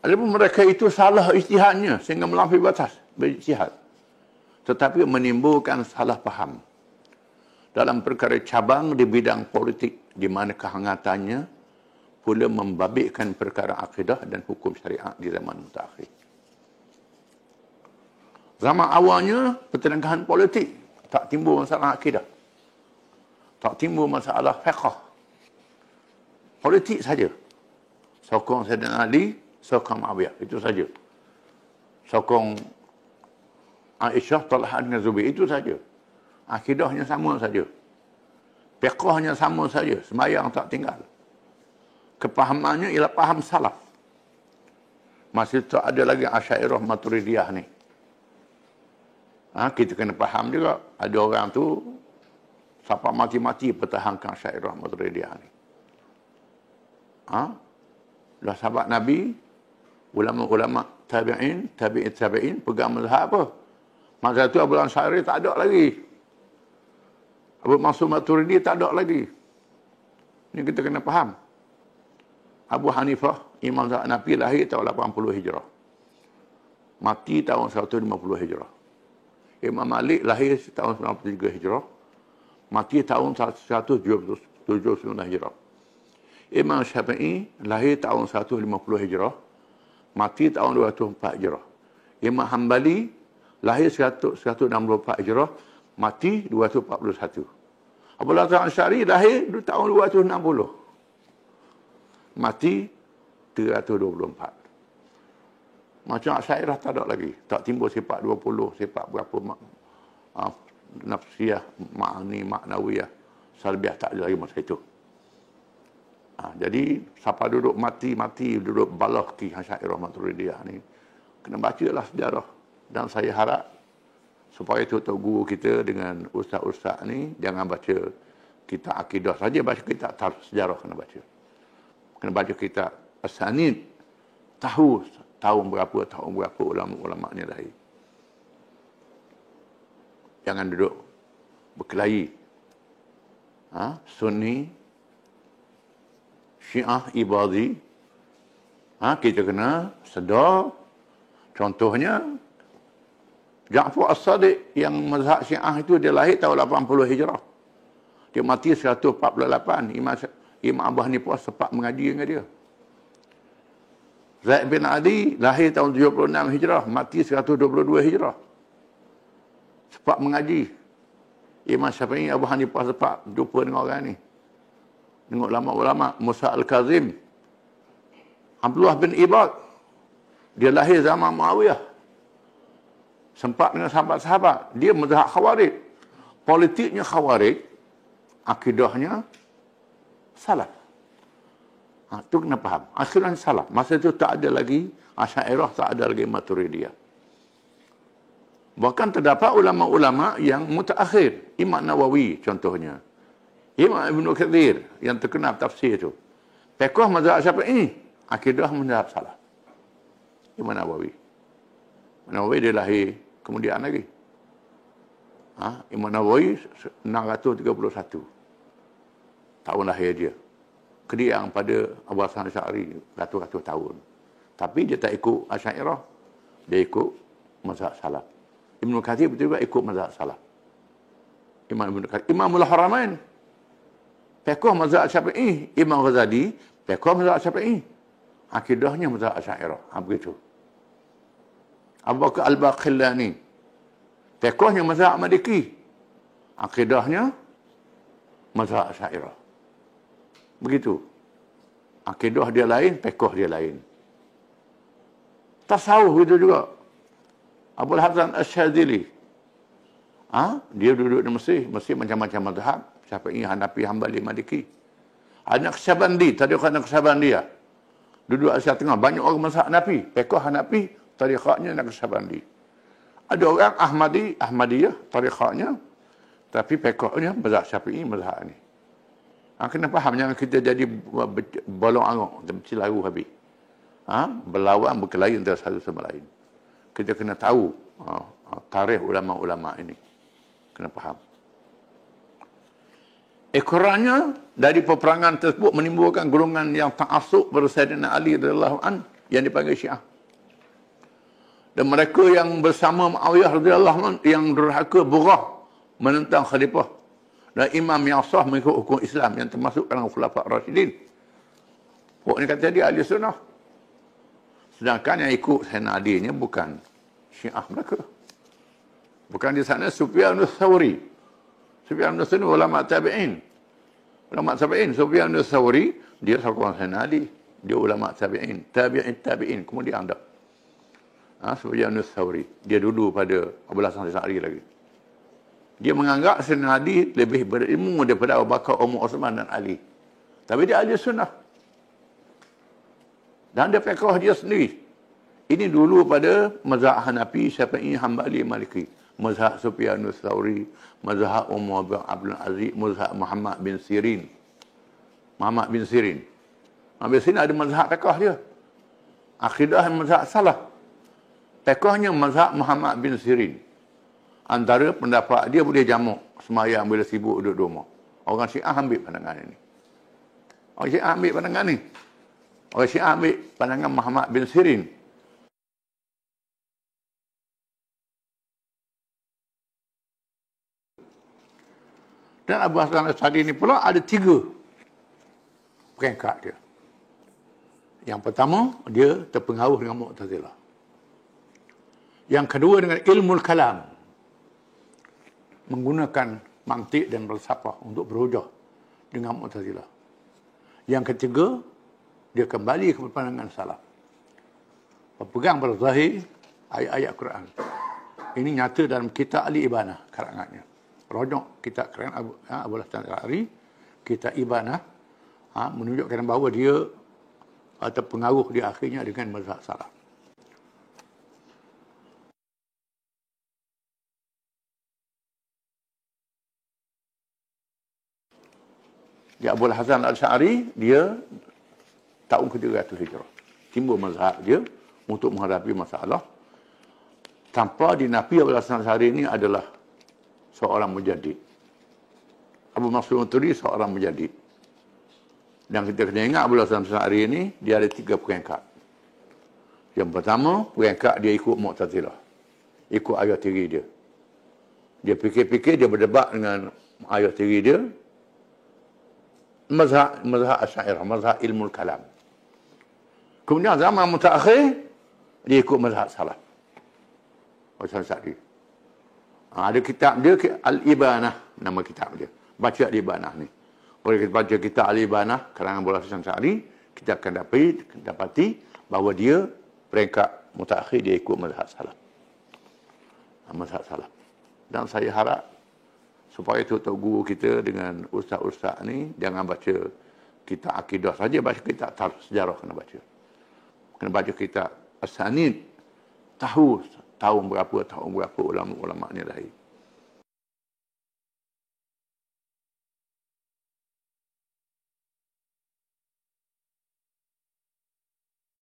Adapun mereka itu salah ijtihadnya sehingga melampaui batas berijtihad. Tetapi menimbulkan salah faham dalam perkara cabang di bidang politik di mana kehangatannya pula membabitkan perkara akidah dan hukum syariat di zaman mutakhir. Zaman awalnya pertelingkahan politik, tak timbul masalah akidah. Tak timbul masalah fiqh. Politik saja. Sokong Sayyidina Ali, sokong Muawiyah, itu saja. Sokong Aisyah, Talha dengan Zubair, itu saja. Akidahnya sama saja. Fiqhnya sama saja, sembahyang tak tinggal. Kepahamannya ialah paham salaf. Masih tak ada lagi Asy'ariyah Maturidiyah ni. Kita kena faham juga, ada orang tu sampai mati-mati pertahankan Asy'ariyah Maturidiyah ni. Dah sahabat Nabi, ulama-ulama tabi'in pegang mazhab apa? Masa tu Abu Asy'ari tak ada lagi. Abu Mansur Maturidi tak ada lagi. Ini kita kena faham. Abu Hanifah, Imam Hanafi lahir tahun 80 Hijrah. Mati tahun 150 Hijrah. Imam Malik lahir tahun 93 Hijrah. Mati tahun 179 Hijrah. Imam Syafi'i lahir tahun 150 Hijrah. Mati tahun 204 Hijrah. Imam Hanbali lahir 164 Hijrah. Mati 241. Abu Hasan Asy'ari lahir tahun 260. Mati 324. Macam Asy'ariyah tak ada lagi. Tak timbul sifat 20, sifat berapa nafsiyah, ma'ani, maknawiyah, salbiyah, tak ada lagi masa itu. Jadi siapa duduk mati duduk balah ki Asy'ariyah Maturidiyah ni, kena bacalah sejarah. Dan saya harap supaya tuan guru kita dengan ustaz-ustaz ni jangan baca kitab akidah saja, baca kitab tarikh sejarah kena baca. Kena baca kitab asanid, tahu tahun berapa ulama-ulama ni lahir. Jangan duduk berkelahi. Sunni, Syiah, Ibadhi. Kita kena sedar. Contohnya Ja'far As-Sadiq yang mazhab Syiah itu dia lahir tahun 80 Hijrah. Dia mati 148. Imam Abu Hanifah sempat mengaji dengan dia. Zaid bin Ali lahir tahun 76 Hijrah, mati 122 Hijrah. Sempat mengaji. Imam Syafi'i, Abu Hanifah sempat jumpa dengan orang ni. Tengok ulama-ulama, Musa Al-Kazim. Abdullah bin Ibad, dia lahir zaman Muawiyah. Sempat dengan sahabat-sahabat. Dia mazhab Khawarij. Politiknya Khawarij, akidahnya salaf. Itu kena faham. Akidahnya salaf. Masa itu tak ada lagi Asy'ariyah, tak ada lagi Maturidiyah. Bahkan terdapat ulama-ulama yang mutaakhir. Imam Nawawi contohnya. Imam Ibn Katsir yang terkenal tafsir itu. Fiqh mazhab Syafi'i, akidah mazhab salaf. Imam Nawawi. Nawawi dia lahir kemudian lagi. Imam Nawawi 631 tahun lahir dia. Kediang pada Abu Hasan Asy'ari ratus-ratus tahun. Tapi dia tak ikut Asy'ariyah, dia ikut mazhab salaf. Ibn Katsir betul-betul ikut mazhab salaf. Imamul Haramain, fiqh mazhab Syafi'i. Imam Ghazali, fiqh mazhab Syafi'i. Akidahnya mazhab Asy'ariyah. Begitu. Abu Bakar Al-Baqillani, fiqhnya mazhab Maliki. Akidahnya mazhab Asy'ariyah. Begitu. Akidah dia lain, fiqh dia lain. Tasawuf itu juga. Abu Hasan Asy-Syadzili. Dia duduk di Mesir macam-macam mazhab, Syafi'i, Hanafi, Hambali, Maliki. Anak Naqsyabandi, tariqah Naqsyabandiyah. Duduk Asia Tengah, banyak orang mazhab Hanafi, fiqh Hanafi, tariqahnya Naqsyabandi. Ada orang Ahmadiyah, tariqahnya, tapi fiqhnya mazhab Syafi'i, mazhab ni. Kena faham, jangan kita jadi bolong angok, bercilaru habis. Berlawan, berkelahi antara satu sama lain. Kita kena tahu tarikh ulama-ulama ini. Kena faham. Ekoranya dari peperangan tersebut menimbulkan golongan yang ta'assub pada Sayyidina Ali radhiyallahu an yang dipanggil Syiah. Dan mereka yang bersama Muawiyah radhiyallahu anhu yang durhaka burah menentang khalifah dan imam yang sah mengikut hukum Islam yang termasuk kalangan khulafa Rasyidin. Pokok ni kata dia ahli sunnah. Sedangkan yang ikut Sayyidina Ali ni bukan Syiah mereka. Bukan di sana Sufyan Ats-Tsauri. Sufyan Ats-Tsauri ulama tabi'in. Ulama tabi'in. Sufyan Ats-Tsauri dia sahabat Sayyidina Ali. Dia ulama tabi'in. Tabi'in. Kemudian ada Sufyan Ats-Tsauri. Dia dulu pada Abu Hasan Asy'ari lagi. Dia menganggap Sayyidina Ali lebih berilmu daripada Abu Bakar, Umar, Uthman dan Ali. Tapi dia ahli sunnah. Dan dia fiqh dia sendiri. Ini dulu pada mazhab Hanafi, Syafi'i, Hambali, Maliki. Mazhab Sufyan Ats-Tsauri, mazhab Umar bin Abdul Aziz, mazhab Muhammad bin Sirin. Muhammad bin Sirin ada mazhab fiqh dia. Akidah mazhab salaf. Fiqhnya mazhab Muhammad bin Sirin. Antara pendapat dia boleh jamak semayang bila sibuk duduk di rumah. Orang Syiah ambil pandangan ini. Orang Syiah ambil pandangan ni. Orang Syiah ambil pandangan Muhammad bin Sirin. Dan Abu Hasan Asy'ari ni pula ada 3 peringkat dia. Yang pertama, dia terpengaruh dengan Mu'tazilah. Yang kedua dengan ilmu kalam. Menggunakan mantik dan falsafah untuk berhujah dengan Mu'tazilah. Yang ketiga, dia kembali ke pandangan salaf. Berpegang pada zahir ayat-ayat Quran. Ini nyata dalam kitab Al-Ibanah karangannya. Rojok kitab karangan Abu Hasan Asy'ari, kitab Ibanah, menunjukkan bahawa dia terpengaruh di akhirnya dengan mazhab salaf. Di Abu Hasan Asy'ari, dia tahun ke-300 Hijrah. Timbul mazhab dia untuk menghadapi masalah. Tanpa dinafi, Abu Hasan Asy'ari ini adalah seorang mujaddid. Abu Mansur Maturidi seorang mujaddid. Dan kita kena ingat Abu Hasan Asy'ari ini, dia ada 3 peringkat. Yang pertama, peringkat dia ikut Mu'tazilah. Ikut ayat tiri dia. Dia fikir-fikir, dia berdebat dengan ayat tiri dia. Mazhab Asy'ariyah, mazhab ilmu kalam. Kemudian zaman mutaakhir, dia ikut mazhab salaf. Abu Hasan Asy'ari. Ada kitab dia, Al-Ibanah, nama kitab dia. Baca Al-Ibanah ni. Kalau kita baca kitab Al-Ibanah, karangan Abu Hasan Asy'ari, kita akan dapati bahawa dia peringkat mutaakhir, dia ikut mazhab salaf. Mazhab salaf. Dan saya harap supaya tuan guru kita dengan ustaz-ustaz ni jangan baca kitab akidah saja, baca kitab tarikh sejarah kena baca. Kena baca kitab As-Sanid, tahu tahun berapa ulama-ulama ni lahir.